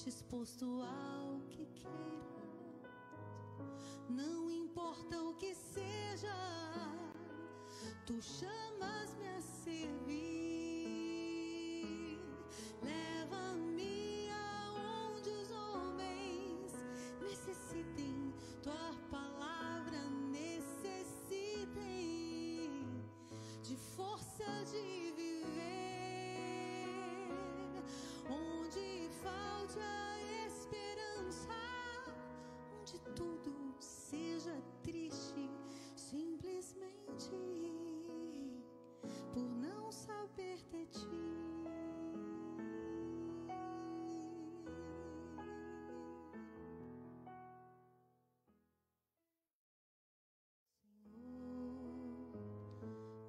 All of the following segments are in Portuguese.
disposto ao que queiras, não importa o que seja, tu chamas-me a servir. Leva-me aonde os homens necessitem, tua palavra necessitem de força de viver, onde falte a esperança, onde tudo seja triste, simplesmente por não saber de ti.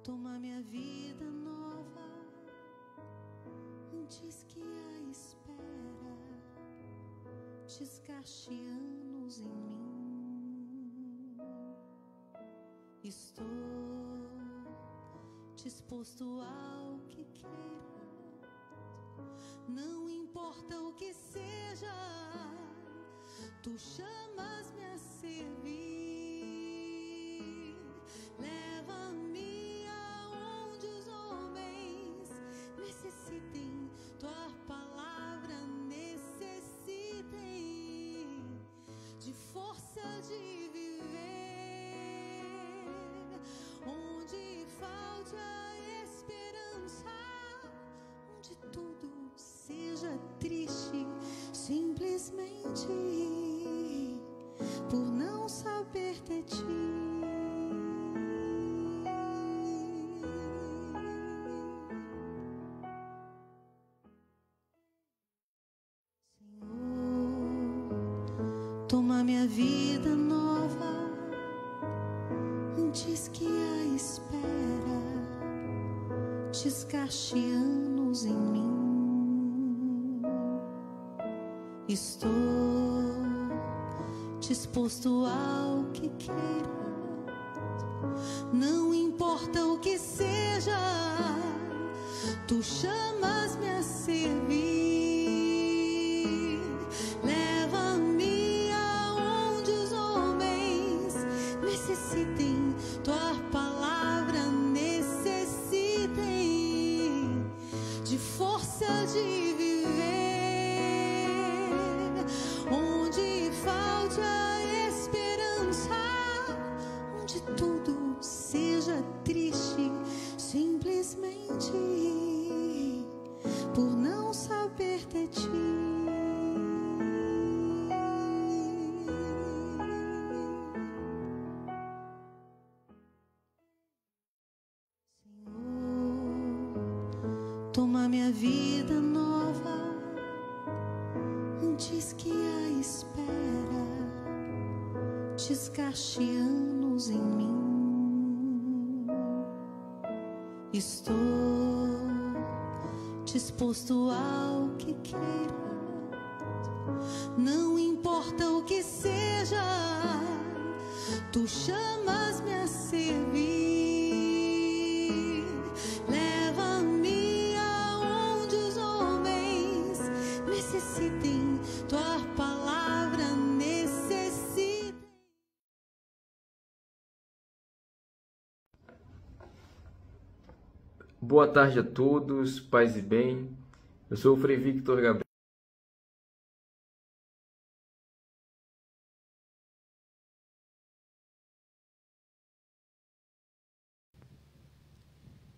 Toma minha vida nova antes que a espera desgaste anos em mim. Estou disposto ao que queiras, não importa o que seja, tu chamas-me a servir. Leva-me aonde os homens necessitem, tua palavra necessitem de força de viver, onde falte a esperança, onde tudo seja triste, simplesmente por não saber de ti. Toma minha vida nova antes que a espera desgaste anos em mim. Estou disposto ao que queiras, não importa o que seja, tu chamas-me a servir. Necessitem, tua palavra necessitem de força de viver, onde falte a esperança, onde tudo seja triste, simplesmente por não saber de ti. Toma minha vida nova antes que a espera desgaste anos em mim. Estou disposto ao que queiras, não importa o que seja, tu chamas-me a servir. Necessitem, tua palavra necessitem. Boa tarde a todos, paz e bem. Eu sou o Frei Victor Gabriel.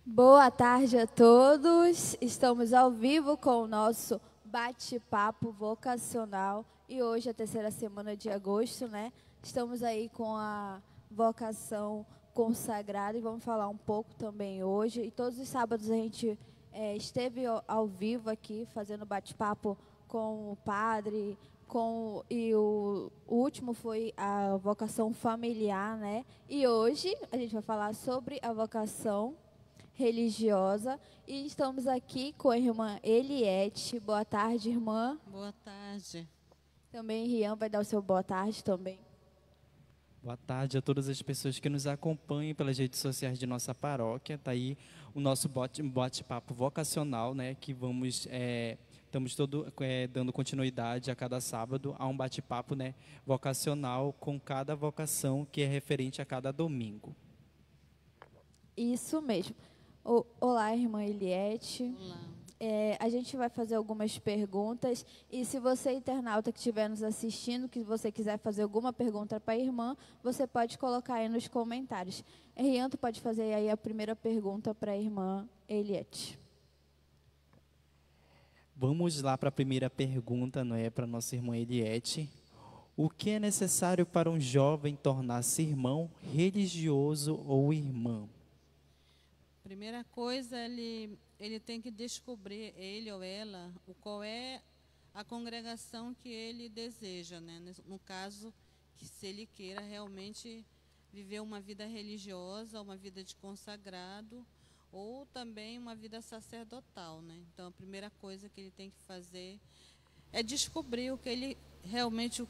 Boa tarde a todos. Estamos ao vivo com o nosso bate-papo vocacional e hoje é a terceira semana de agosto, né? Estamos aí com a vocação consagrada e vamos falar um pouco também hoje. E todos os sábados a gente esteve ao vivo aqui fazendo bate-papo com o padre, e o último foi a vocação familiar, né? E hoje a gente vai falar sobre a vocação religiosa e estamos aqui com a irmã Eliette. Boa tarde, irmã. Boa tarde. Também Rian vai dar o seu boa tarde também. Boa tarde a todas as pessoas que nos acompanham pelas redes sociais de nossa paróquia. Está aí o nosso bate-papo vocacional, né, que vamos estamos dando continuidade a cada sábado a um bate-papo, né, vocacional com cada vocação que é referente a cada domingo. Isso mesmo. Olá, irmã Eliette. Olá. A gente vai fazer algumas perguntas e se você, internauta que estiver nos assistindo, que você quiser fazer alguma pergunta para a irmã, você pode colocar aí nos comentários. Rian, tu pode fazer aí a primeira pergunta para a irmã Eliette. Vamos lá para a primeira pergunta, não é, para nossa irmã Eliette. O que é necessário para um jovem tornar-se irmão religioso ou irmã? Primeira coisa, ele tem que descobrir, ele ou ela, qual é a congregação que ele deseja, né? No caso, que se ele queira realmente viver uma vida religiosa, uma vida de consagrado, ou também uma vida sacerdotal, né? Então, a primeira coisa que ele tem que fazer é descobrir o que ele realmente,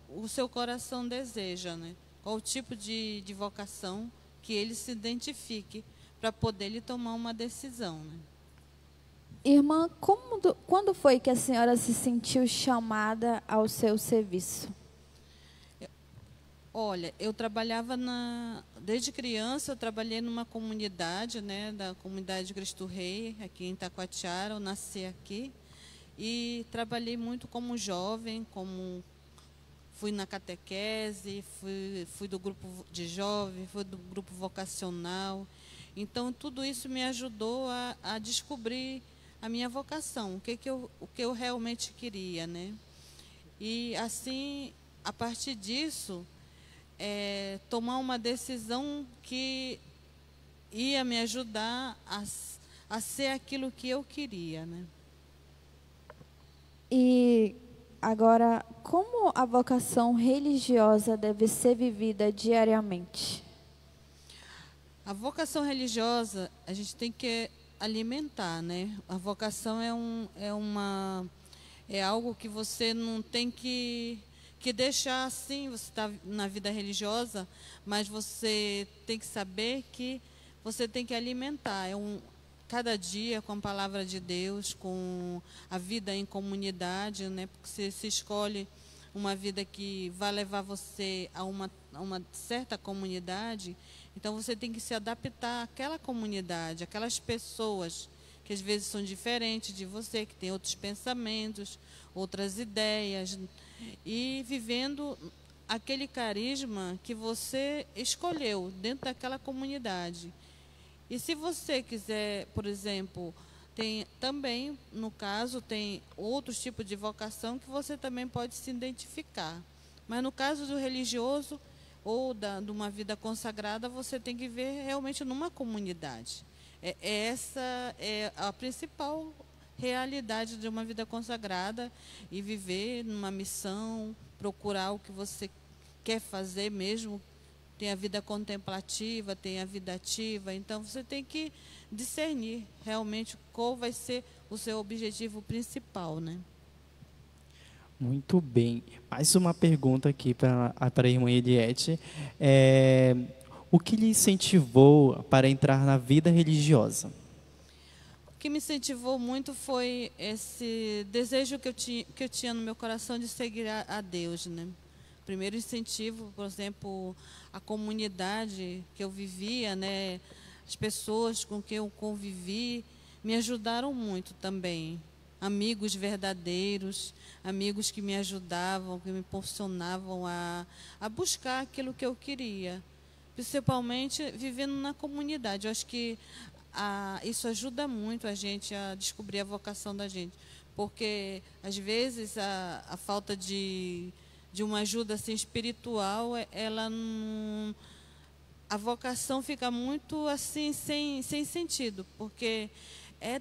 o seu coração deseja, né? Qual o tipo de vocação que ele se identifique, para poder ele tomar uma decisão, né? Irmã, quando foi que a senhora se sentiu chamada ao seu serviço? Olha, eu trabalhava desde criança, eu trabalhei numa comunidade, né, da comunidade Cristo Rei, aqui em Itacoatiara, eu nasci aqui, e trabalhei muito como jovem, fui na catequese, fui do grupo de jovem, fui do grupo vocacional. Então, tudo isso me ajudou a descobrir a minha vocação, o que eu realmente queria, né? E, assim, a partir disso, tomar uma decisão que ia me ajudar a ser aquilo que eu queria, né? E agora, como a vocação religiosa deve ser vivida diariamente? A vocação religiosa, a gente tem que alimentar, né? A vocação é algo que você não tem que deixar assim. Você está na vida religiosa, mas você tem que saber que você tem que alimentar. Cada dia com a palavra de Deus, com a vida em comunidade, né? Porque você se escolhe uma vida que vai levar você a uma certa comunidade. Então, você tem que se adaptar àquela comunidade, aquelas pessoas que às vezes são diferentes de você, que têm outros pensamentos, outras ideias, e vivendo aquele carisma que você escolheu dentro daquela comunidade. E se você quiser, por exemplo, tem também, no caso, tem outros tipos de vocação que você também pode se identificar. Mas no caso do religioso, ou de uma vida consagrada, você tem que ver realmente numa comunidade. Essa é a principal realidade de uma vida consagrada, e viver numa missão, procurar o que você quer fazer mesmo. Tem a vida contemplativa, tem a vida ativa, então você tem que discernir realmente qual vai ser o seu objetivo principal, né? Muito bem. Mais uma pergunta aqui para a irmã Eliette. O que lhe incentivou para entrar na vida religiosa? O que me incentivou muito foi esse desejo que eu tinha no meu coração de seguir a Deus, né? Primeiro incentivo, por exemplo, a comunidade que eu vivia, né? As pessoas com quem eu convivi me ajudaram muito também. Amigos verdadeiros, amigos que me ajudavam, que me impulsionavam a buscar aquilo que eu queria. Principalmente vivendo na comunidade. Eu acho que isso ajuda muito a gente a descobrir a vocação da gente. Porque, às vezes, a falta de uma ajuda assim, espiritual, a vocação fica muito assim, sem sentido. Porque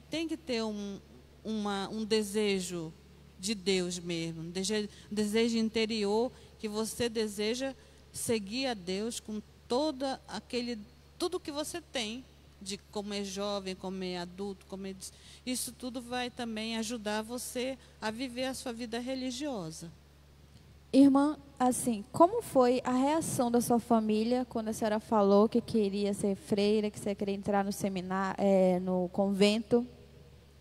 tem que ter um desejo de Deus mesmo, um desejo interior, que você deseja seguir a Deus com tudo que você tem, de como é jovem, como é adulto, isso tudo vai também ajudar você a viver a sua vida religiosa. Irmã, assim, como foi a reação da sua família quando a senhora falou que queria ser freira, que você queria entrar no seminário, no convento?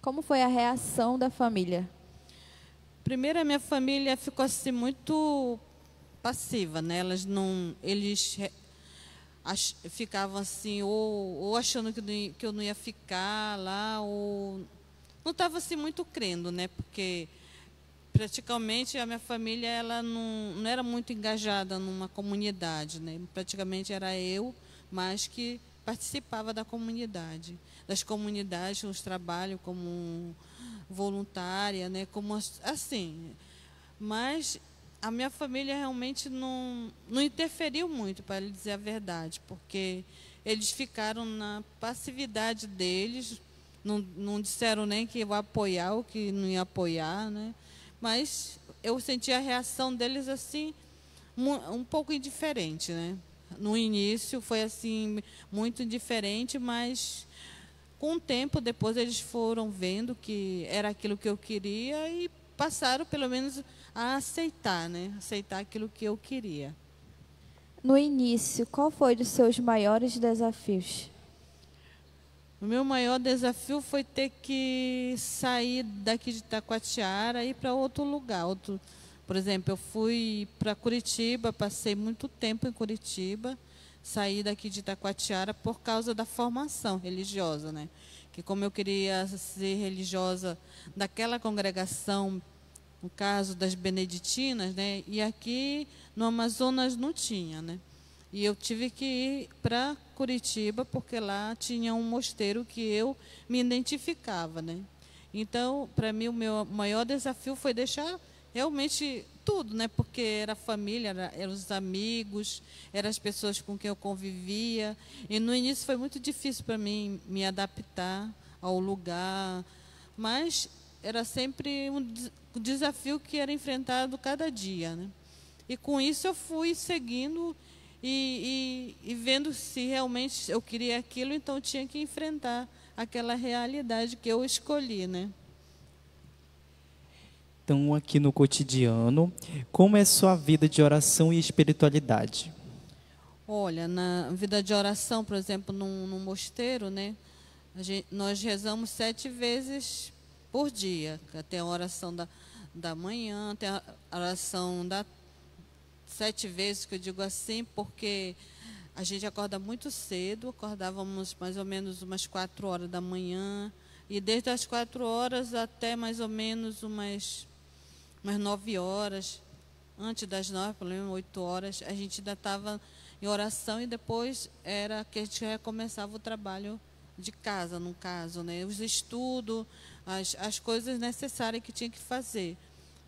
Como foi a reação da família? Primeiro, a minha família ficou assim muito passiva, né? Ficavam assim, ou achando que eu não ia ficar lá, ou não estava assim muito crendo, né? Porque praticamente a minha família ela não era muito engajada numa comunidade, né? Praticamente era eu, mas que participava das comunidades, os trabalhos como voluntária, né? Como assim. Mas a minha família realmente não interferiu muito, para lhe dizer a verdade, porque eles ficaram na passividade deles, não disseram nem que ia apoiar ou que não ia apoiar, né? Mas eu senti a reação deles assim, um pouco indiferente, né? No início foi assim, muito indiferente, mas com o tempo depois eles foram vendo que era aquilo que eu queria e passaram pelo menos a aceitar, né? Aceitar aquilo que eu queria. No início, qual foi dos seus maiores desafios? O meu maior desafio foi ter que sair daqui de Itacoatiara e ir para outro lugar. Por exemplo, eu fui para Curitiba, passei muito tempo em Curitiba, saí daqui de Itacoatiara por causa da formação religiosa, né? Que como eu queria ser religiosa daquela congregação, no caso das beneditinas, né? E aqui no Amazonas não tinha, né? E eu tive que ir para Curitiba, porque lá tinha um mosteiro que eu me identificava, né? Então, para mim, o meu maior desafio foi deixar realmente tudo, né? Porque era a família, eram os amigos, eram as pessoas com quem eu convivia. E no início foi muito difícil para mim me adaptar ao lugar, mas era sempre um desafio que era enfrentado cada dia, né? E com isso eu fui seguindo e vendo se realmente eu queria aquilo, então eu tinha que enfrentar aquela realidade que eu escolhi, né? Então, aqui no cotidiano, como é sua vida de oração e espiritualidade? Olha, na vida de oração, por exemplo, num mosteiro, né? Nós rezamos 7 vezes por dia. Tem a oração da manhã, tem a oração 7 vezes, que eu digo assim, porque a gente acorda muito cedo, acordávamos mais ou menos umas 4 horas da manhã, e desde as 4 horas até mais ou menos umas 9 horas, antes das 9, pelo menos 8 horas, a gente ainda estava em oração, e depois era que a gente recomeçava o trabalho de casa, no caso, né? Os estudos, as coisas necessárias que tinha que fazer.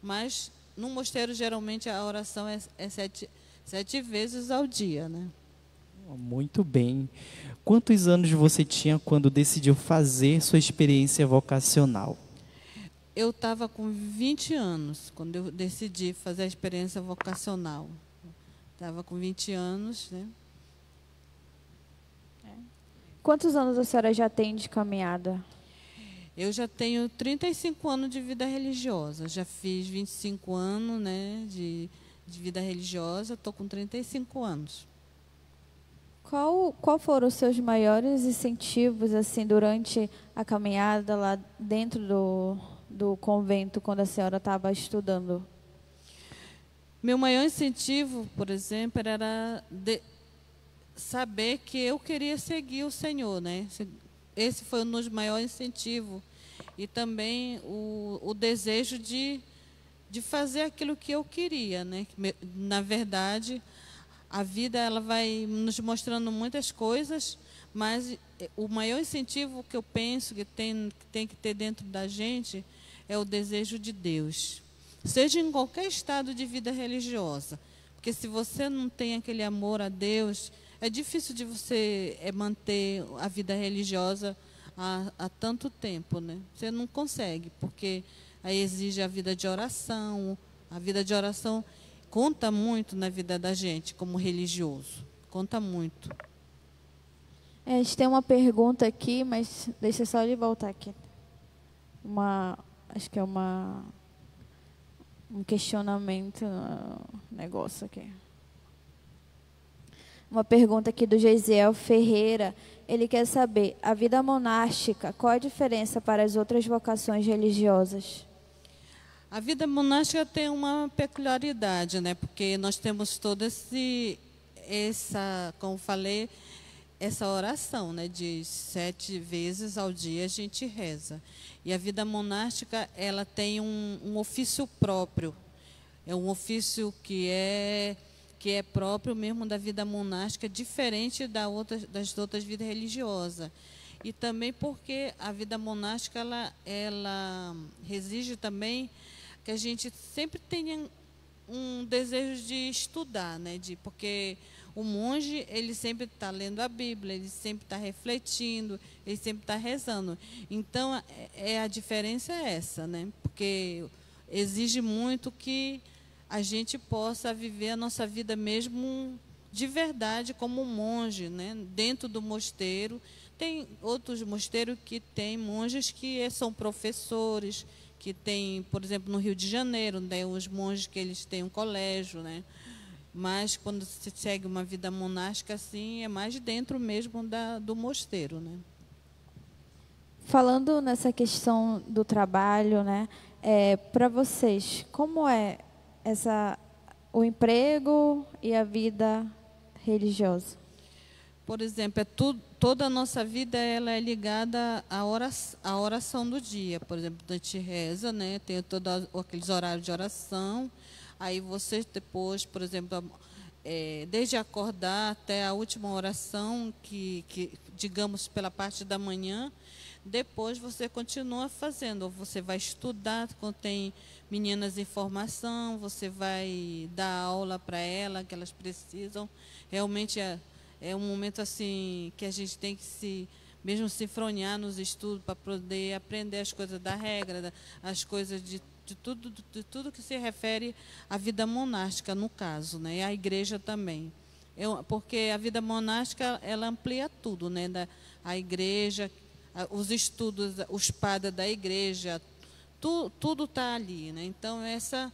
Mas no mosteiro, geralmente, a oração é 7 vezes ao dia, né? Muito bem. Quantos anos você tinha quando decidiu fazer sua experiência vocacional? Eu estava com 20 anos, quando eu decidi fazer a experiência vocacional. Estava com 20 anos, né? Quantos anos a senhora já tem de caminhada? Eu já tenho 35 anos de vida religiosa. Já fiz 25 anos, né, de vida religiosa. Estou com 35 anos. Qual foram os seus maiores incentivos assim durante a caminhada lá dentro do convento, quando a senhora estava estudando? Meu maior incentivo, por exemplo, era saber que eu queria seguir o Senhor, né? Esse foi um dos maiores incentivos. E também o desejo de fazer aquilo que eu queria, né? Na verdade, a vida ela vai nos mostrando muitas coisas, mas o maior incentivo que eu penso que tem que ter dentro da gente é o desejo de Deus. Seja em qualquer estado de vida religiosa. Porque se você não tem aquele amor a Deus, é difícil de você manter a vida religiosa há tanto tempo, né? Você não consegue, porque aí exige a vida de oração. A vida de oração conta muito na vida da gente, como religioso. Conta muito. A gente tem uma pergunta aqui, mas deixa só ele voltar aqui. Acho que é um questionamento, negócio aqui. Uma pergunta aqui do Geisiel Ferreira. Ele quer saber, a vida monástica, qual a diferença para as outras vocações religiosas? A vida monástica tem uma peculiaridade, né? Porque nós temos todo como falei, essa oração, né? De 7 vezes ao dia a gente reza. E a vida monástica, ela tem um ofício próprio. É um ofício que é próprio mesmo da vida monástica, diferente das outras vidas religiosas. E também porque a vida monástica ela exige também que a gente sempre tenha um desejo de estudar, né? Porque o monge, ele sempre está lendo a Bíblia, ele sempre está refletindo, ele sempre está rezando. Então, a diferença é essa, né? Porque exige muito que a gente possa viver a nossa vida mesmo de verdade como um monge, né? Dentro do mosteiro. Tem outros mosteiros que têm monges que são professores, que tem, por exemplo, no Rio de Janeiro, né, os monges que eles têm um colégio, né? Mas quando se segue uma vida monástica assim, é mais dentro mesmo do mosteiro, né? Falando nessa questão do trabalho, né? Para vocês, como é o emprego e a vida religiosa? Por exemplo, toda a nossa vida ela é ligada à oração do dia. Por exemplo, a gente reza, né? Tem todos aqueles horários de oração. Aí você depois, por exemplo, desde acordar até a última oração, que digamos pela parte da manhã, depois você continua fazendo. Ou você vai estudar, quando tem meninas em formação, você vai dar aula para elas, que elas precisam. Realmente é um momento assim que a gente tem que mesmo se fronhar nos estudos para poder aprender as coisas da regra, as coisas de tudo que se refere à vida monástica, no caso, né? E à igreja também. Porque a vida monástica, ela amplia tudo, né? A igreja, os estudos, os padres da igreja, tudo está ali, né? Então, essa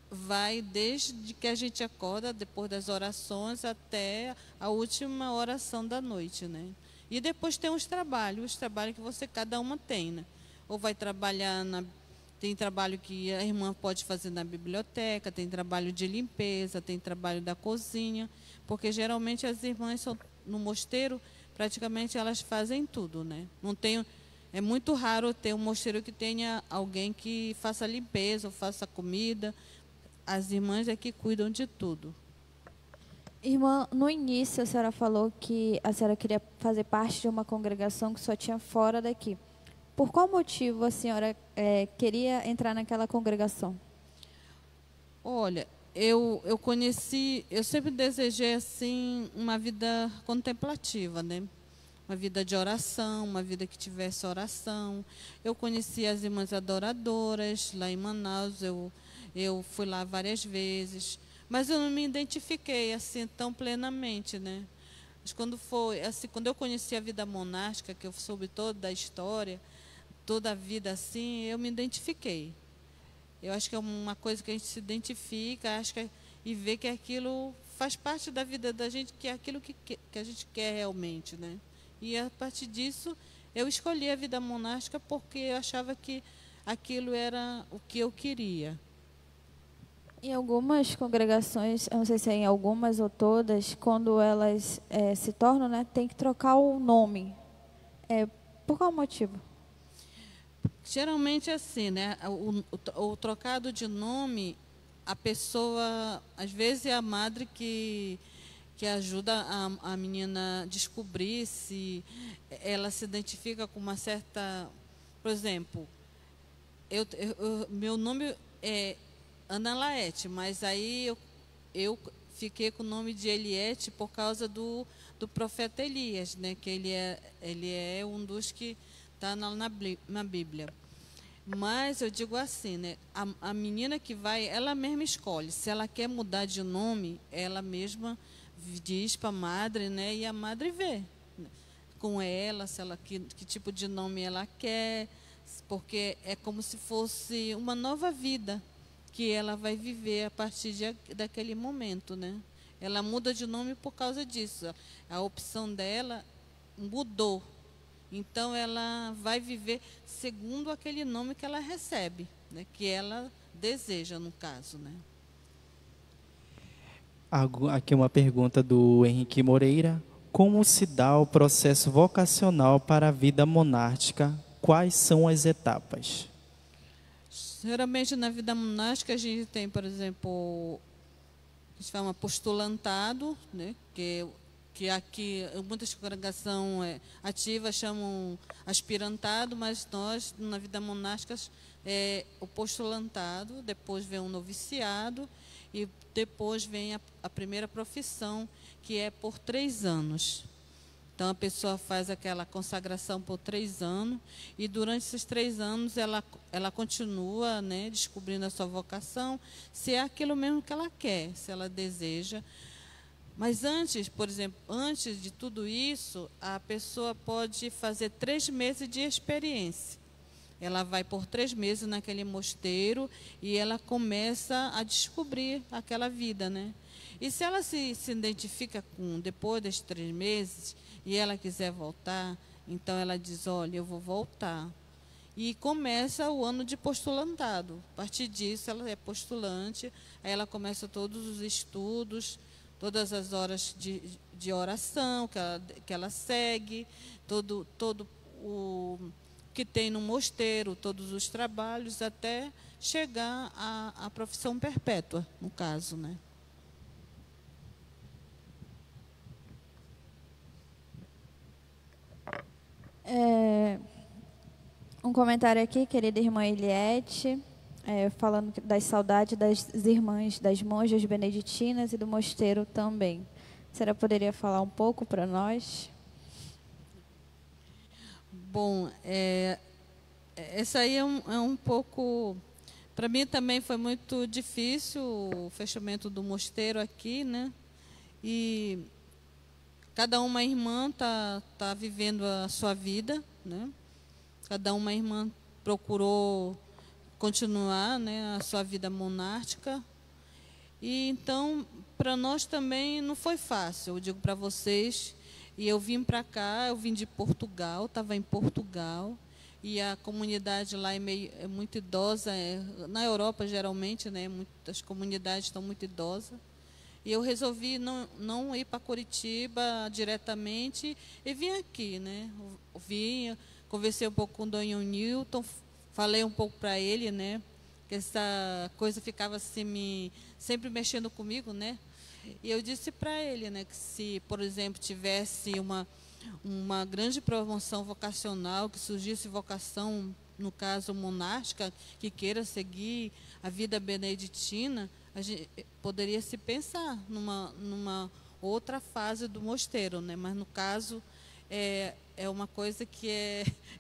vai desde que a gente acorda, depois das orações, até a última oração da noite, né? E depois tem os trabalhos que cada uma tem, né? Ou vai trabalhar tem trabalho que a irmã pode fazer na biblioteca, tem trabalho de limpeza, tem trabalho da cozinha, porque geralmente as irmãs no mosteiro, praticamente elas fazem tudo, né? É muito raro ter um mosteiro que tenha alguém que faça limpeza ou faça comida. As irmãs é que cuidam de tudo. Irmã, no início a senhora falou que a senhora queria fazer parte de uma congregação que só tinha fora daqui. Por qual motivo a senhora queria entrar naquela congregação? Olha, eu sempre desejei assim uma vida contemplativa, né? Uma vida de oração, uma vida que tivesse oração. Eu conheci as irmãs adoradoras lá em Manaus, eu fui lá várias vezes, mas eu não me identifiquei assim tão plenamente, né? Mas quando eu conheci a vida monástica, que eu soube toda a história, toda a vida assim, eu me identifiquei. Eu acho que é uma coisa que a gente se identifica, e vê que aquilo faz parte da vida da gente, que é aquilo que a gente quer realmente, né? E a partir disso, eu escolhi a vida monástica porque eu achava que aquilo era o que eu queria. Em algumas congregações, eu não sei se é em algumas ou todas, quando elas se tornam, né, tem que trocar o nome. Por qual motivo? Geralmente é assim, né? O trocado de nome, a pessoa, às vezes é a madre que ajuda a menina a descobrir se ela se identifica com uma certa... Por exemplo, meu nome é Ana Laete, mas aí eu fiquei com o nome de Eliette por causa do profeta Elias, né? Que ele é um dos que está na Bíblia. Mas eu digo assim, né? A menina que vai, ela mesma escolhe. Se ela quer mudar de nome, ela mesma diz para a madre, né? E a madre vê com ela que tipo de nome ela quer, porque é como se fosse uma nova vida que ela vai viver a partir daquele momento, né? Ela muda de nome por causa disso. A opção dela mudou. Então, ela vai viver segundo aquele nome que ela recebe, né, que ela deseja, no caso, né? Aqui uma pergunta do Henrique Moreira. Como se dá o processo vocacional para a vida monástica? Quais são as etapas? Geralmente, na vida monástica, a gente tem, por exemplo, a gente chama postulantado, né, que aqui muitas congregações ativas chamam aspirantado, mas nós, na vida monástica, é o postulantado, depois vem o noviciado e depois vem a primeira profissão, que é por 3 anos. Então, a pessoa faz aquela consagração por 3 anos e durante esses 3 anos ela continua, né, descobrindo a sua vocação, se é aquilo mesmo que ela quer, se ela deseja. Mas antes, por exemplo, antes de tudo isso, a pessoa pode fazer 3 meses de experiência. Ela vai por 3 meses naquele mosteiro e ela começa a descobrir aquela vida, né? E se ela se identifica com, depois desses 3 meses, e ela quiser voltar, então ela diz, olha, eu vou voltar. E começa o ano de postulantado. A partir disso, ela é postulante, aí ela começa todos os estudos, todas as horas de oração que ela segue, todo o que tem no mosteiro, todos os trabalhos, até chegar à profissão perpétua, no caso, né? Um comentário aqui, querida irmã Eliette, falando das saudades das irmãs, das monjas beneditinas e do mosteiro também. A senhora poderia falar um pouco para nós? Bom, essa aí é um pouco... Para mim também foi muito difícil o fechamento do mosteiro aqui, né? E cada uma irmã tá vivendo a sua vida, né? Cada uma irmã procurou continuar, né, a sua vida monástica. E então, para nós também não foi fácil, eu digo para vocês. E eu vim para cá, eu vim de Portugal, estava em Portugal, e a comunidade lá é muito idosa. Na Europa, geralmente, né, muitas comunidades estão muito idosas. E eu resolvi não ir para Curitiba diretamente e vim aqui, né? Conversei um pouco com o Dom Newton, falei um pouco para ele, né? Que essa coisa ficava assim, sempre mexendo comigo, né? E eu disse para ele, né, que se, por exemplo, tivesse uma grande promoção vocacional, que surgisse vocação, no caso monástica, que queira seguir a vida beneditina, a gente poderia se pensar numa outra fase do mosteiro, né? Mas no caso é uma coisa que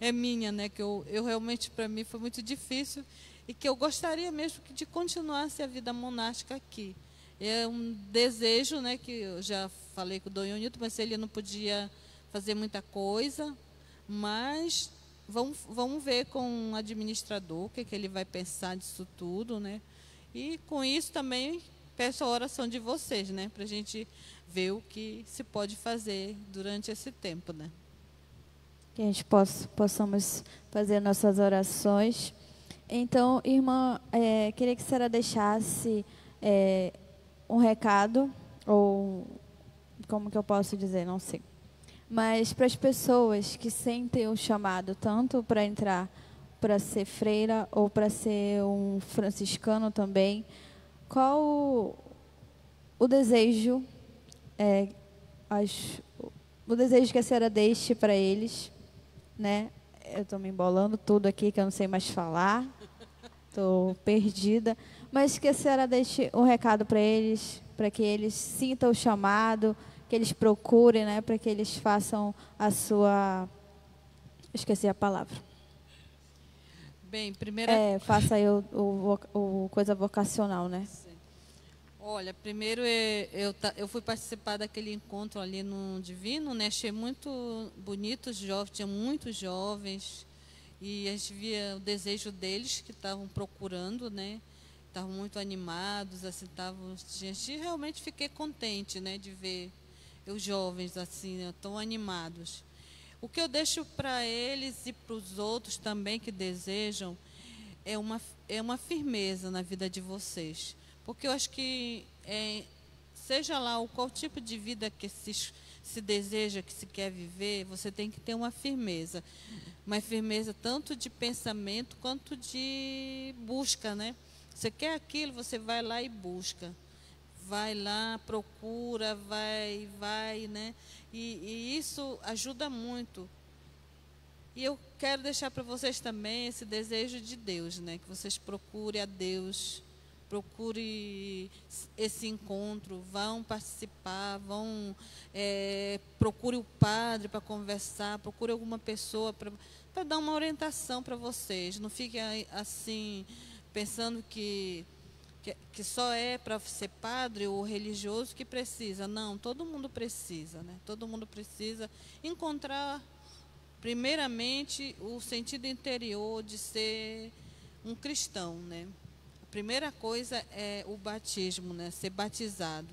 é minha, né? Que eu realmente, para mim foi muito difícil e que eu gostaria mesmo de continuasse a vida monástica aqui. É um desejo, né? Que eu já falei com o Dom Newton, mas ele não podia fazer muita coisa, mas vamos ver com o administrador o que ele vai pensar disso tudo, né? E com isso também peço a oração de vocês, né? Para a gente ver o que se pode fazer durante esse tempo, né? Que a gente possamos fazer nossas orações. Então, irmã, queria que a senhora deixasse um recado, ou como que eu posso dizer, não sei. Mas para as pessoas que sentem o chamado, tanto para entrar para ser freira ou para ser um franciscano também, qual o desejo, o desejo que a senhora deixe para eles, né? Eu estou me embolando tudo aqui, que eu não sei mais falar, estou perdida, mas que a senhora deixe um recado para eles sintam o chamado, que eles procurem, né? Para que eles façam a sua... Esqueci a palavra. Bem, primeiro... faça aí o coisa vocacional, né? Olha, primeiro eu fui participar daquele encontro ali no Divino, né? Achei muito bonito os jovens, tinha muitos jovens, e a gente via o desejo deles que estavam procurando, né? Estavam muito animados, assim, gente, realmente fiquei contente, né, de ver os jovens assim, né, tão animados. O que eu deixo para eles e para os outros também que desejam é uma firmeza na vida de vocês. Porque eu acho que, seja lá qual tipo de vida que se deseja, que se quer viver, você tem que ter uma firmeza. Uma firmeza tanto de pensamento quanto de busca, né? Você quer aquilo, você vai lá e busca. Vai lá, procura, vai, né? E isso ajuda muito. E eu quero deixar para vocês também esse desejo de Deus, né? Que vocês procurem a Deus, procure esse encontro, vão participar, procure o padre para conversar, procure alguma pessoa para dar uma orientação para vocês. Não fiquem assim pensando que só é para ser padre ou religioso que precisa. Não, todo mundo precisa, né? Todo mundo precisa encontrar primeiramente o sentido interior de ser um cristão, né? A primeira coisa é o batismo, né? Ser batizado.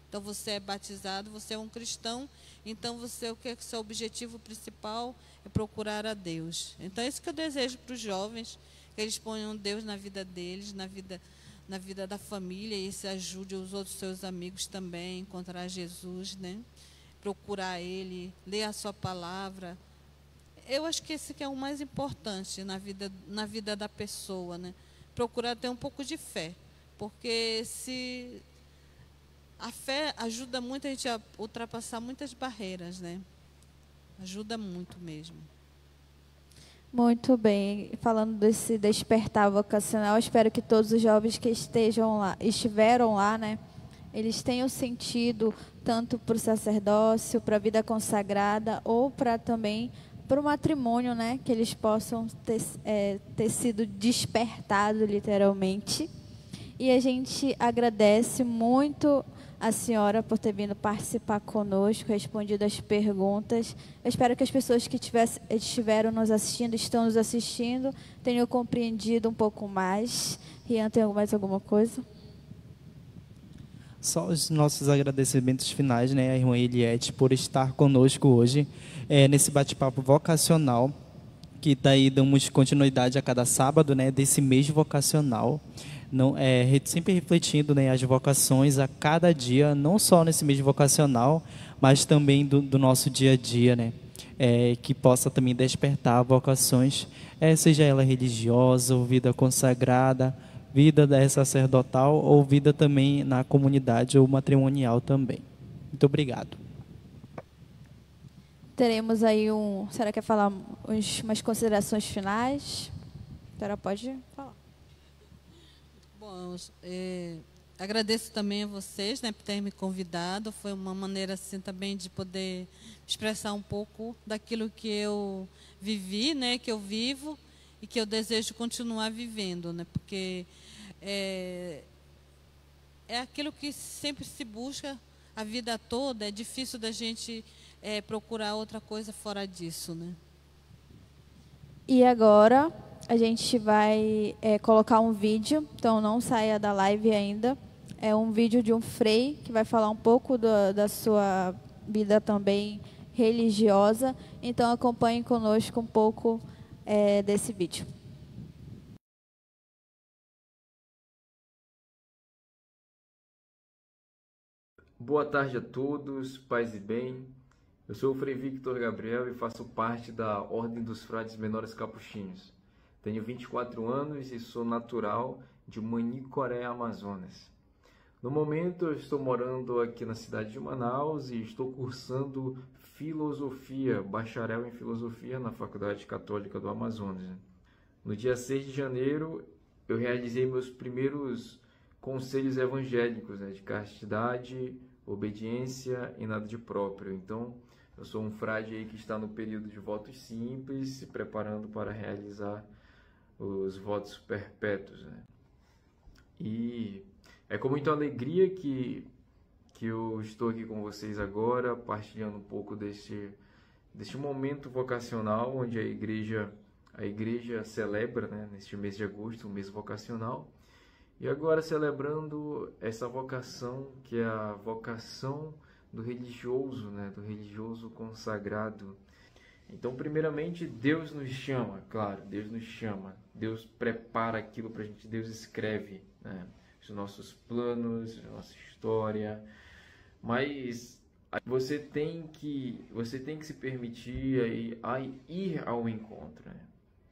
Então você é batizado, você é um cristão, então o que é o seu objetivo principal é procurar a Deus. Então é isso que eu desejo para os jovens, que eles ponham Deus na vida deles, na vida da família, e isso ajude os outros seus amigos também a encontrar Jesus, né? Procurar Ele, ler a sua palavra. Eu acho que esse que é o mais importante na vida da pessoa, né? Procurar ter um pouco de fé, porque a fé ajuda muito a gente a ultrapassar muitas barreiras, né? Ajuda muito mesmo. Muito bem. Falando desse despertar vocacional, espero que todos os jovens que estiveram lá, né? Eles tenham sentido tanto para o sacerdócio, para a vida consagrada, ou também para o matrimônio, né? Que eles possam ter sido despertados, literalmente. E a gente agradece muito a senhora por ter vindo participar conosco, respondido as perguntas. Eu espero que as pessoas que estiveram nos assistindo, estão nos assistindo, tenham compreendido um pouco mais. Rian, tem mais alguma coisa? Só os nossos agradecimentos finais, né, à irmã Eliette, por estar conosco hoje, nesse bate-papo vocacional, que daí damos continuidade a cada sábado, né, desse mês vocacional. Não, sempre refletindo, né, as vocações a cada dia, não só nesse mês vocacional, mas também do nosso dia a dia, né, que possa também despertar vocações, seja ela religiosa ou vida consagrada, vida sacerdotal ou vida também na comunidade ou matrimonial também. Muito obrigado. Teremos aí a senhora quer falar umas considerações finais? A senhora pode falar. Bom, agradeço também a vocês, né, por terem me convidado. Foi uma maneira assim também de poder expressar um pouco daquilo que eu vivi, né, que eu vivo e que eu desejo continuar vivendo, né, porque é aquilo que sempre se busca a vida toda. É difícil da gente procurar outra coisa fora disso, né? E agora a gente vai colocar um vídeo, então não saia da live ainda. É um vídeo de um frei que vai falar um pouco da sua vida também religiosa. Então acompanhem conosco um pouco desse vídeo. Boa tarde a todos, paz e bem. Eu sou o Frei Victor Gabriel e faço parte da Ordem dos Frades Menores Capuchinhos. Tenho 24 anos e sou natural de Manicoré, Amazonas. No momento eu estou morando aqui na cidade de Manaus e estou cursando Filosofia, bacharel em Filosofia na Faculdade Católica do Amazonas. No dia 6 de janeiro eu realizei meus primeiros conselhos evangélicos, né, de castidade, obediência e nada de próprio. Então, eu sou um frade aí que está no período de votos simples, se preparando para realizar os votos perpétuos, né? E é com muita alegria que eu estou aqui com vocês agora, partilhando um pouco deste momento vocacional, onde a igreja celebra, né, neste mês de agosto, o mês vocacional. E agora celebrando essa vocação, que é a vocação do religioso, né, do religioso consagrado. Então, primeiramente, Deus nos chama, claro, Deus nos chama, Deus prepara aquilo para a gente, Deus escreve, né, os nossos planos, a nossa história, mas você tem que se permitir a ir ao encontro, né?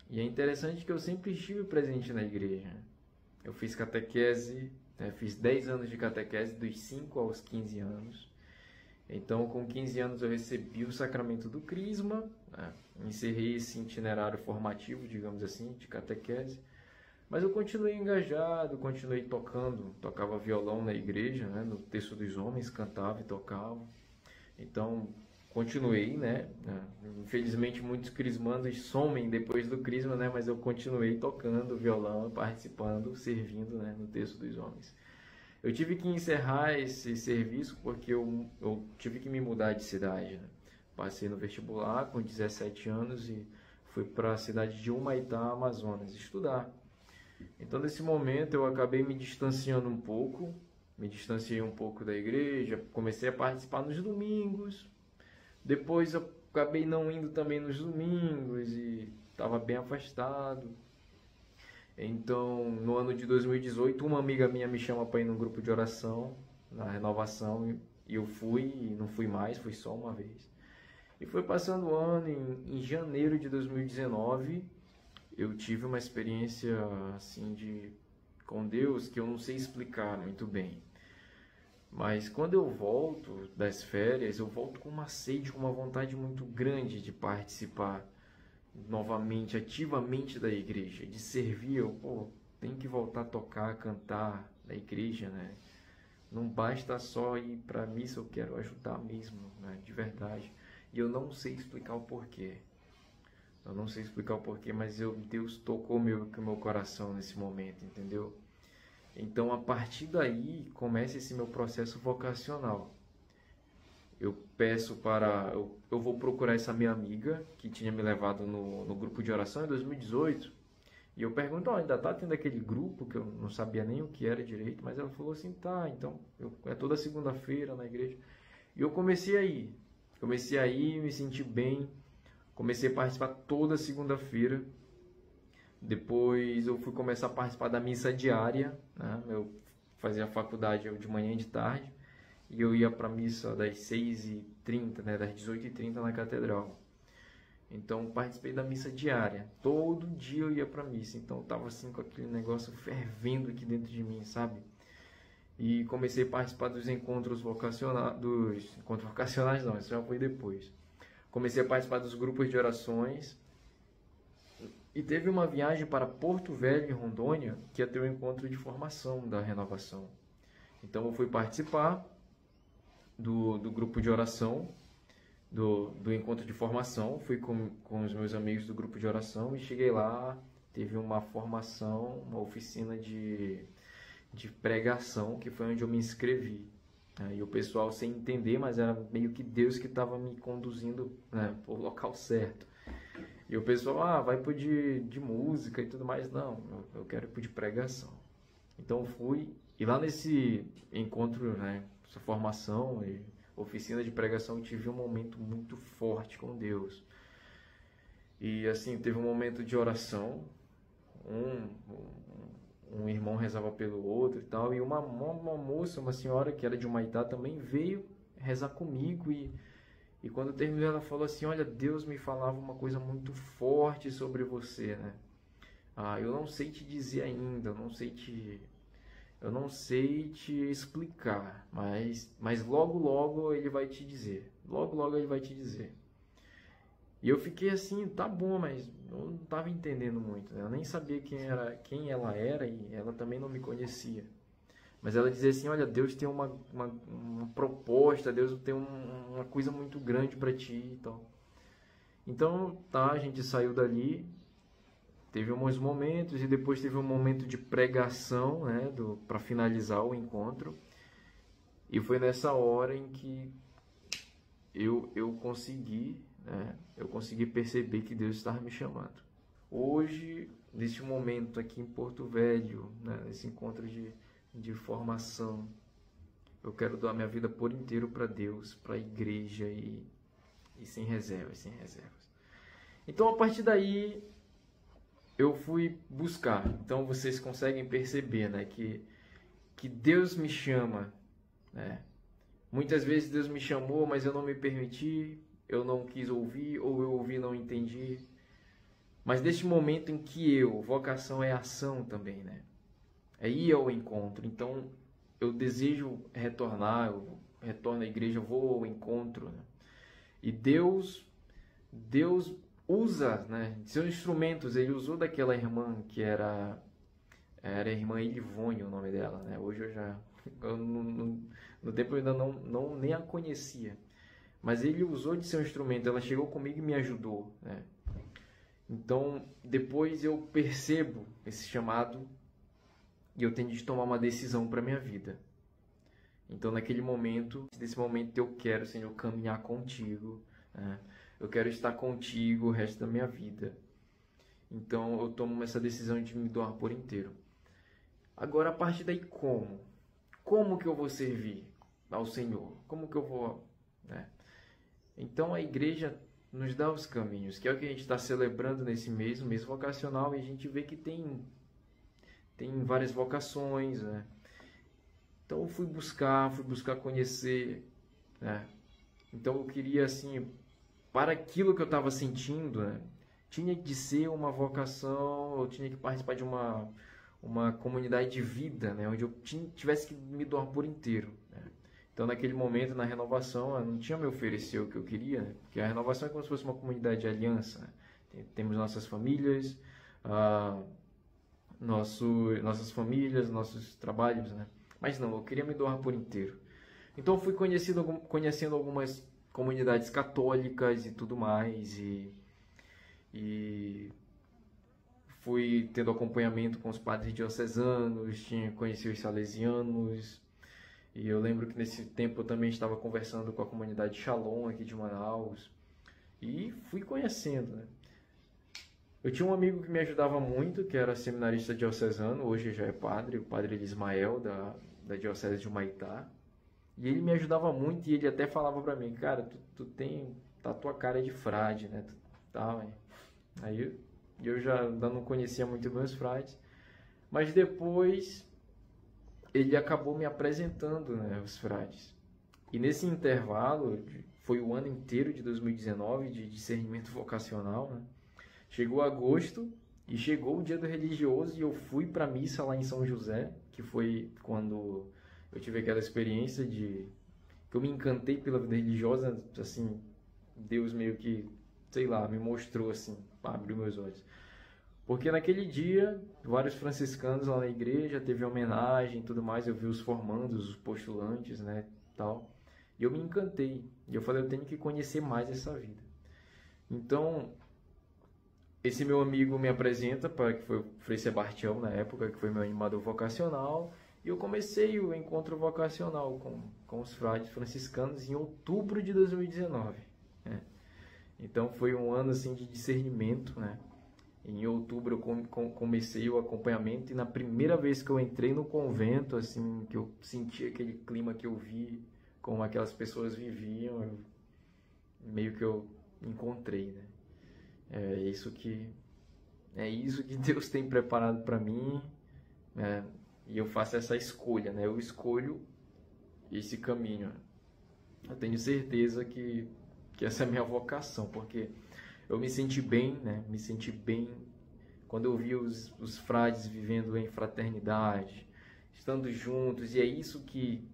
E é interessante que eu sempre estive presente na igreja. Eu fiz catequese, né, fiz 10 anos de catequese, dos 5 aos 15 anos. Então, com 15 anos eu recebi o sacramento do crisma, né? Encerrei esse itinerário formativo, digamos assim, de catequese. Mas eu continuei engajado, continuei tocava violão na igreja, né? No Terço dos Homens, cantava e tocava. Então, continuei, né? Infelizmente, muitos crismandos somem depois do crisma, né? Mas eu continuei tocando violão, participando, servindo, né? No Terço dos Homens. Eu tive que encerrar esse serviço porque eu tive que me mudar de cidade, né? Passei no vestibular com 17 anos e fui para a cidade de Humaitá, Amazonas, estudar. Então, nesse momento, eu acabei me distanciando um pouco, me distanciei um pouco da igreja, comecei a participar nos domingos, depois eu acabei não indo também nos domingos e estava bem afastado. Então, no ano de 2018, uma amiga minha me chama para ir num grupo de oração, na renovação, e eu fui, e não fui mais, fui só uma vez. E foi passando o ano, em janeiro de 2019, eu tive uma experiência assim com Deus que eu não sei explicar muito bem. Mas quando eu volto das férias, eu volto com uma sede, com uma vontade muito grande de participar novamente, ativamente da igreja, de servir. Eu tenho que voltar a tocar, cantar na igreja, né? Não basta só ir para a missa, eu quero ajudar mesmo, né? De verdade. E eu não sei explicar o porquê. Eu não sei explicar o porquê, mas Deus tocou meu coração nesse momento, entendeu? Então, a partir daí, começa esse meu processo vocacional. Eu vou procurar essa minha amiga, que tinha me levado no grupo de oração em 2018, e eu pergunto, ainda tá tendo aquele grupo, que eu não sabia nem o que era direito, mas ela falou assim, tá, então, é toda segunda-feira na igreja. E eu comecei a ir, me senti bem, comecei a participar toda segunda-feira. Depois eu fui começar a participar da missa diária, né? Eu fazia faculdade de manhã e de tarde, e eu ia para a missa das 6h30, né? Das 18h30 na catedral. Então participei da missa diária, todo dia eu ia para a missa, então eu estava assim com aquele negócio fervendo aqui dentro de mim, sabe? E comecei a participar dos encontros vocacionais não, isso já foi depois. Comecei a participar dos grupos de orações. E teve uma viagem para Porto Velho, em Rondônia, que ia ter um encontro de formação da renovação. Então eu fui participar do grupo de oração, do encontro de formação. Fui com os meus amigos do grupo de oração e cheguei lá, teve uma formação, uma oficina de pregação, que foi onde eu me inscrevi. E o pessoal sem entender, mas era meio que Deus que estava me conduzindo, né, para o local certo. E o pessoal, vai pro de música e tudo mais. Não, eu quero ir pro de pregação. Então fui, e lá nesse encontro, né, essa formação e oficina de pregação, eu tive um momento muito forte com Deus. E assim, teve um momento de oração, um irmão rezava pelo outro e tal, e uma moça, uma senhora que era de Humaitá também veio rezar comigo e quando terminou ela falou assim, olha, Deus me falava uma coisa muito forte sobre você, né? Eu não sei te dizer ainda, eu não sei te explicar, mas logo ele vai te dizer, logo ele vai te dizer. E eu fiquei assim, tá bom, mas eu não estava entendendo muito, né? Eu nem sabia quem ela era e ela também não me conhecia. Mas ela dizia assim, olha, Deus tem uma proposta, Deus tem uma coisa muito grande para ti e tal. Então, a gente saiu dali, teve alguns momentos e depois teve um momento de pregação, né, para finalizar o encontro. E foi nessa hora em que eu consegui, né, perceber que Deus estava me chamando. Hoje, nesse momento aqui em Porto Velho, né, nesse encontro de formação, eu quero doar minha vida por inteiro para Deus, para a igreja e sem reservas, sem reservas. Então, a partir daí, eu fui buscar. Então, vocês conseguem perceber, né, que Deus me chama, né? Muitas vezes Deus me chamou, mas eu não me permiti, eu não quis ouvir, ou eu ouvi e não entendi. Mas neste momento em que vocação é ação também, né? É ir ao encontro. Então, eu desejo retornar, eu retorno à igreja, eu vou ao encontro, né? E Deus usa, né, seus instrumentos. Ele usou daquela irmã que era a irmã Elivone, o nome dela, né? Hoje no tempo eu ainda nem a conhecia. Mas ele usou de seu instrumento. Ela chegou comigo e me ajudou, né? Então, depois eu percebo esse chamado e eu tenho de tomar uma decisão para minha vida. Então, nesse momento eu quero, Senhor, caminhar contigo, né? Eu quero estar contigo o resto da minha vida. Então, eu tomo essa decisão de me doar por inteiro. Agora, a partir daí, como? Como que eu vou servir ao Senhor? Como que eu vou, né? Então, a igreja nos dá os caminhos, que é o que a gente está celebrando nesse mês, o mês vocacional, e a gente vê que tem várias vocações, né? Então, eu fui buscar conhecer, né? Então, eu queria, assim, para aquilo que eu estava sentindo, né, tinha de ser uma vocação, eu tinha que participar de uma comunidade de vida, né, onde eu tivesse que me doar por inteiro, né? Então, naquele momento, na renovação, eu não tinha me oferecer o que eu queria, né, porque a renovação é como se fosse uma comunidade de aliança, né? Temos nossas famílias, nossas famílias, nossos trabalhos, né? Mas não, eu queria me doar por inteiro. Então, eu fui conhecendo algumas comunidades católicas e tudo mais, e fui tendo acompanhamento com os padres diocesanos, conheci os salesianos, e eu lembro que nesse tempo eu também estava conversando com a comunidade Shalom aqui de Manaus, e fui conhecendo, né? Eu tinha um amigo que me ajudava muito, que era seminarista diocesano, hoje já é padre, o padre Ismael, da diocese de Humaitá. E ele me ajudava muito, e ele até falava para mim, cara, tá tua cara de frade, né? Aí eu já não conhecia muito meus frades, mas depois ele acabou me apresentando, né, os frades. E nesse intervalo, foi o ano inteiro de 2019 de discernimento vocacional, né? Chegou agosto e chegou o dia do religioso, e eu fui para a missa lá em São José, que foi quando eu tive aquela experiência que eu me encantei pela vida religiosa, assim, Deus meio que, sei lá, me mostrou assim, abriu meus olhos. Porque naquele dia, vários franciscanos lá na igreja, teve homenagem e tudo mais, eu vi os formandos, os postulantes, né, tal. E eu me encantei. E eu falei, eu tenho que conhecer mais essa vida. Então, esse meu amigo me apresenta, que foi o Frei Sebastião na época, que foi meu animador vocacional. E eu comecei o encontro vocacional com os frades franciscanos em outubro de 2019. Né? Então foi um ano assim, de discernimento, né? Em outubro eu comecei o acompanhamento, e na primeira vez que eu entrei no convento, assim, que eu senti aquele clima que eu vi, como aquelas pessoas viviam, meio que eu encontrei, né? É isso que Deus tem preparado para mim, né? E eu faço essa escolha, né? Eu escolho esse caminho. Eu tenho certeza que essa é a minha vocação, porque eu me senti bem, né? Me senti bem quando eu vi os frades vivendo em fraternidade, estando juntos. E é isso que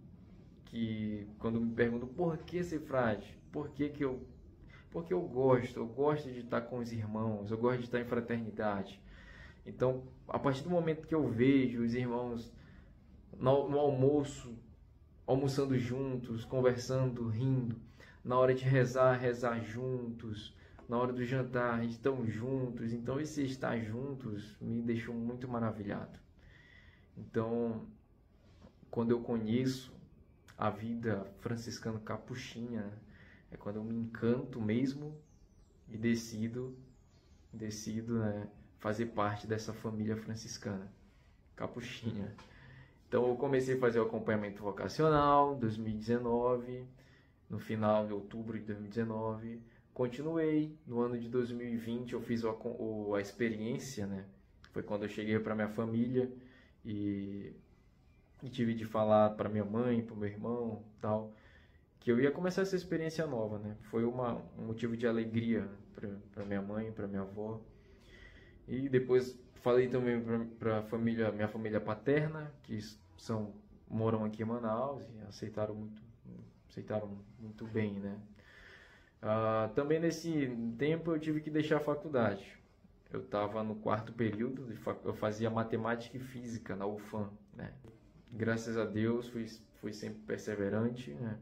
quando me perguntam por que ser frade, porque eu gosto de estar com os irmãos, eu gosto de estar em fraternidade. Então, a partir do momento que eu vejo os irmãos no almoço, almoçando juntos, conversando, rindo, na hora de rezar juntos, na hora do jantar, estão juntos. Então, esse estar juntos me deixou muito maravilhado. Então, quando eu conheço a vida franciscana capuchinha, é quando eu me encanto mesmo e decido, né, fazer parte dessa família franciscana capuchinha. Então eu comecei a fazer o acompanhamento vocacional em 2019, no final de outubro de 2019, Continuei, no ano de 2020 eu fiz a experiência, né? Foi quando eu cheguei para minha família e tive de falar para minha mãe, para o meu irmão, tal, que eu ia começar essa experiência nova, né? Foi um motivo de alegria para minha mãe, para minha avó. E depois falei também para minha família paterna, que moram aqui em Manaus e aceitaram muito bem, né? Também nesse tempo eu tive que deixar a faculdade. Eu estava no 4º período, eu fazia matemática e física na UFAM, né? Graças a Deus fui sempre perseverante, né?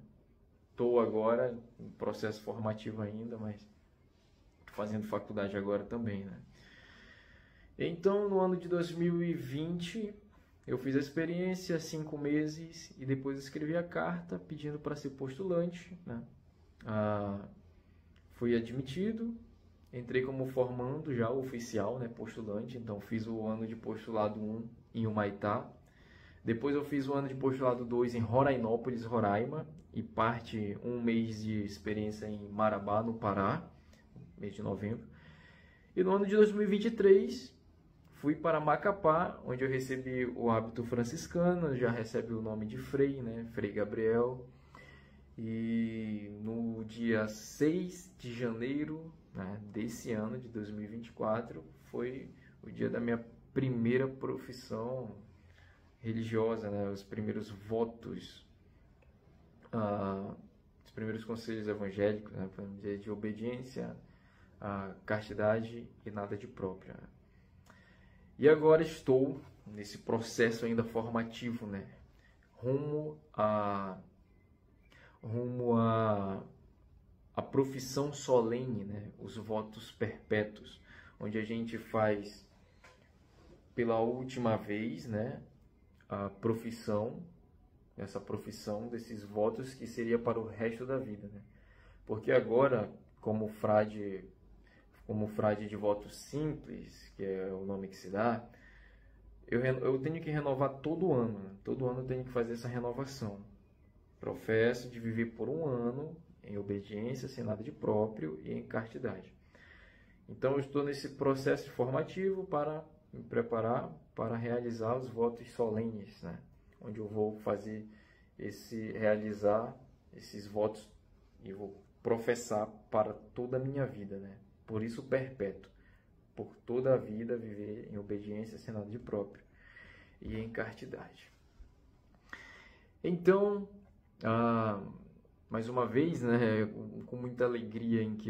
Estou agora em processo formativo ainda, mas estou fazendo faculdade agora também, né? Então, no ano de 2020, eu fiz a experiência, 5 meses, e depois escrevi a carta pedindo para ser postulante, né? Fui admitido, entrei como formando já oficial, né, postulante, então fiz o ano de postulado 1 em Humaitá, depois eu fiz o ano de postulado 2 em Rorainópolis, Roraima, e um mês de experiência em Marabá, no Pará, mês de novembro, e no ano de 2023 fui para Macapá, onde eu recebi o hábito franciscano, já recebe o nome de Frei, né, Frei Gabriel. E no dia 6 de janeiro, né, desse ano de 2024, foi o dia da minha primeira profissão religiosa, né, os primeiros votos, os primeiros conselhos evangélicos, né, de obediência, castidade e nada de própria. E agora estou nesse processo ainda formativo, né, rumo à profissão solene, né? Os votos perpétuos, onde a gente faz pela última vez, né, essa profissão desses votos que seria para o resto da vida, né? Porque agora, como frade de voto simples, que é o nome que se dá, eu tenho que renovar todo ano, né? Todo ano eu tenho que fazer essa renovação. Professo de viver por 1 ano em obediência, sem nada de próprio e em castidade. Então, eu estou nesse processo formativo para me preparar para realizar os votos solenes, né? Onde eu vou realizar esses votos e vou professar para toda a minha vida, né? Por isso, perpétuo. Por toda a vida, viver em obediência, sem nada de próprio e em castidade. Então, mais uma vez, né, com muita alegria que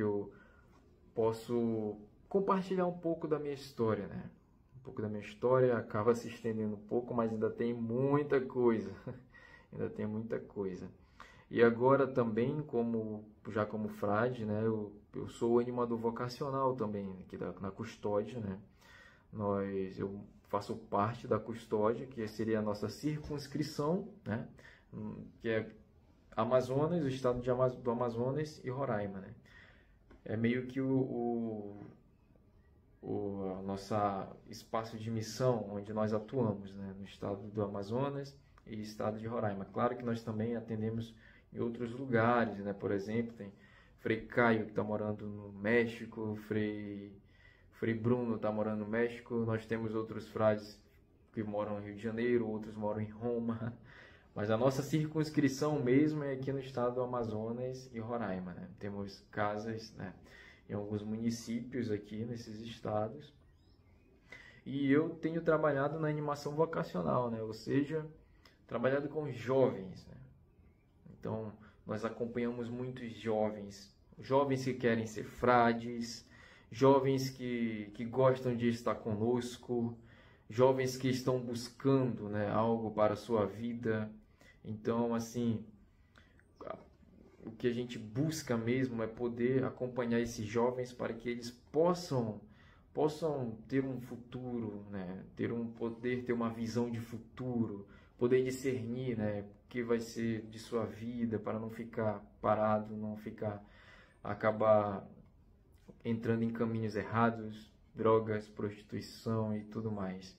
eu posso compartilhar um pouco da minha história, né? Um pouco da minha história acaba se estendendo um pouco, mas ainda tem muita coisa. Ainda tem muita coisa. E agora também, como frade, né, eu sou animador vocacional também, aqui na Custódia, né? Eu faço parte da Custódia, que seria a nossa circunscrição, né? Que é Amazonas, o estado do Amazonas e Roraima, né? É meio que o nosso espaço de missão, onde nós atuamos, né? No estado do Amazonas e estado de Roraima. Claro que nós também atendemos em outros lugares, né? Por exemplo, tem Frei Caio, que está morando no México, Frei Bruno está morando no México, nós temos outros frades que moram no Rio de Janeiro, outros moram em Roma, mas a nossa circunscrição mesmo é aqui no estado do Amazonas e Roraima, né? Temos casas, né, em alguns municípios aqui nesses estados, e eu tenho trabalhado na animação vocacional, né? Ou seja, trabalhado com jovens, né? Então, nós acompanhamos muitos jovens que querem ser frades, jovens que gostam de estar conosco, jovens que estão buscando, né, algo para a sua vida. Então, assim, o que a gente busca mesmo é poder acompanhar esses jovens para que eles possam ter um futuro, né, ter uma visão de futuro, poder discernir, né, o que vai ser de sua vida, para não ficar parado, acabar entrando em caminhos errados, drogas, prostituição e tudo mais.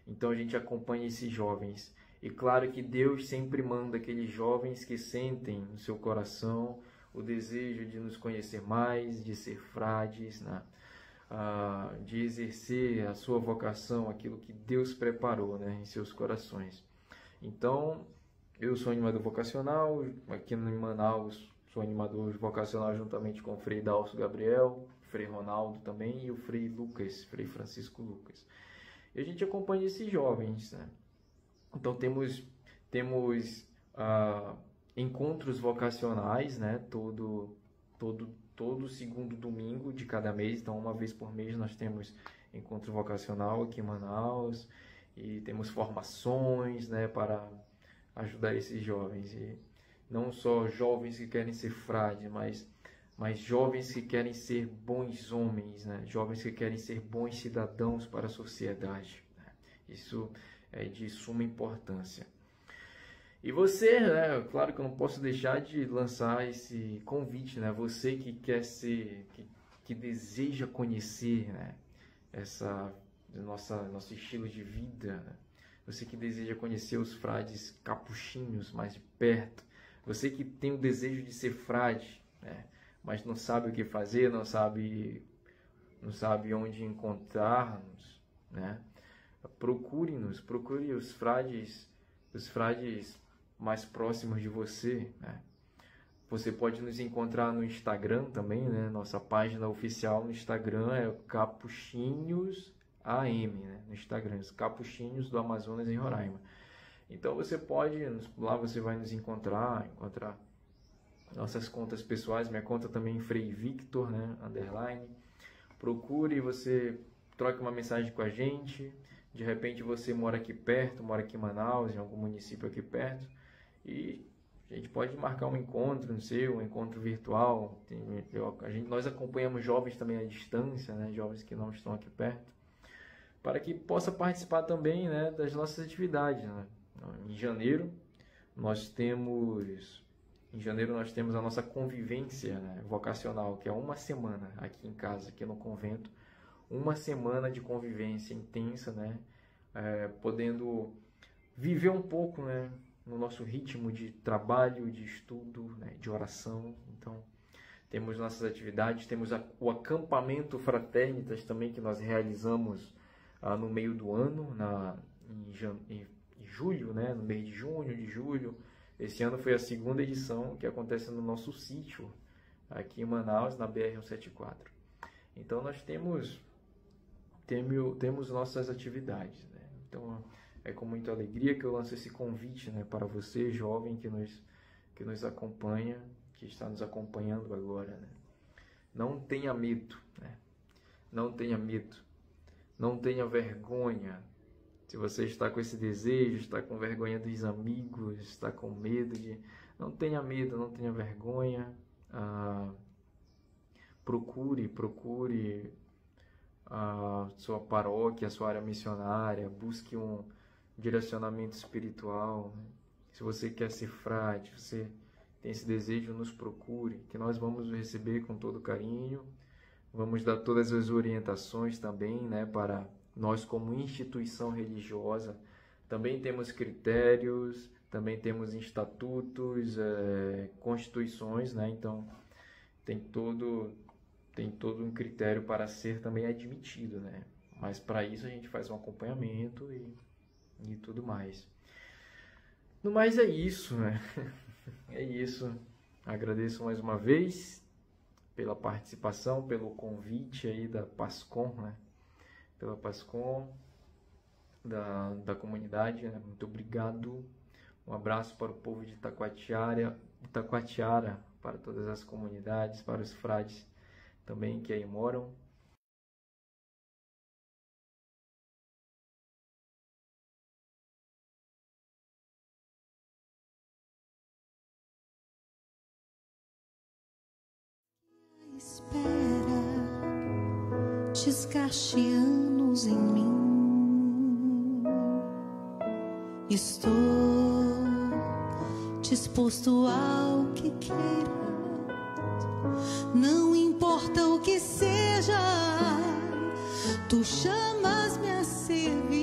Então a gente acompanha esses jovens. E claro que Deus sempre manda aqueles jovens que sentem no seu coração o desejo de nos conhecer mais, de ser frades, né? De exercer a sua vocação, aquilo que Deus preparou, né, em seus corações. Então, eu sou animador vocacional, aqui em Manaus sou animador vocacional juntamente com o Frei Dalcio Gabriel, Frei Ronaldo também e o Frei Lucas, Frei Francisco Lucas. E a gente acompanha esses jovens, né? Então temos encontros vocacionais, né? Todo segundo domingo de cada mês, então uma vez por mês nós temos encontro vocacional aqui em Manaus e temos formações, né, para ajudar esses jovens, e não só jovens que querem ser frades, mas jovens que querem ser bons homens, né, jovens que querem ser bons cidadãos para a sociedade, né? Isso é de suma importância. E você, né, claro que eu não posso deixar de lançar esse convite, né, você que quer ser, que deseja conhecer, né, nosso estilo de vida, né? Você que deseja conhecer os frades capuchinhos mais de perto, você que tem o desejo de ser frade, né, mas não sabe o que fazer, não sabe onde encontrar-nos, né? Procure os frades mais próximos de você, né? Você pode nos encontrar no Instagram também, né? Nossa página oficial no Instagram é Capuchinhos AM, né? No Instagram, os Capuchinhos do Amazonas em Roraima. Então você pode, lá você vai nos encontrar nossas contas pessoais, minha conta também Frei Victor, né? _ Procure, você troca uma mensagem com a gente. De repente você mora aqui perto, mora aqui em Manaus, em algum município aqui perto, e a gente pode marcar um encontro, não sei, um encontro virtual. Nós acompanhamos jovens também à distância, né, jovens que não estão aqui perto, para que possa participar também, né, das nossas atividades, né. Em janeiro nós temos a nossa convivência, né, vocacional, que é uma semana aqui em casa, aqui no convento, uma semana de convivência intensa, né, podendo viver um pouco, né, no nosso ritmo de trabalho, de estudo, né, de oração. Então, temos nossas atividades, temos o acampamento Fraternitas também, que nós realizamos no meio do ano, em julho, né, no mês de junho, de julho. Esse ano foi a 2ª edição, que acontece no nosso sítio, aqui em Manaus, na BR-174. Então, nós temos nossas atividades, né? Então, é com muita alegria que eu lanço esse convite, né, para você, jovem, que nos acompanha, que está nos acompanhando agora, né? Não tenha medo, né? Não tenha medo. Não tenha vergonha. Se você está com esse desejo, está com vergonha dos amigos, está com medo não tenha medo, não tenha vergonha. Procure a sua paróquia, a sua área missionária, busque um direcionamento espiritual, né? Se você quer ser frade, você tem esse desejo, nos procure, que nós vamos receber com todo carinho, vamos dar todas as orientações também, né, para nós como instituição religiosa. Também temos critérios, também temos estatutos, constituições, né? Então tem todo um critério para ser também admitido, né? Mas para isso a gente faz um acompanhamento e tudo mais. No mais é isso, né? É isso. Agradeço mais uma vez pela participação, pelo convite aí da PASCOM, né? Pela PASCOM, da comunidade, né? Muito obrigado. Um abraço para o povo de Itacoatiara, para todas as comunidades, para os frades também que aí moram. Espera, desgaste anos em mim. Estou disposto ao que queiras. Não importa o que seja, tu chamas-me a servir.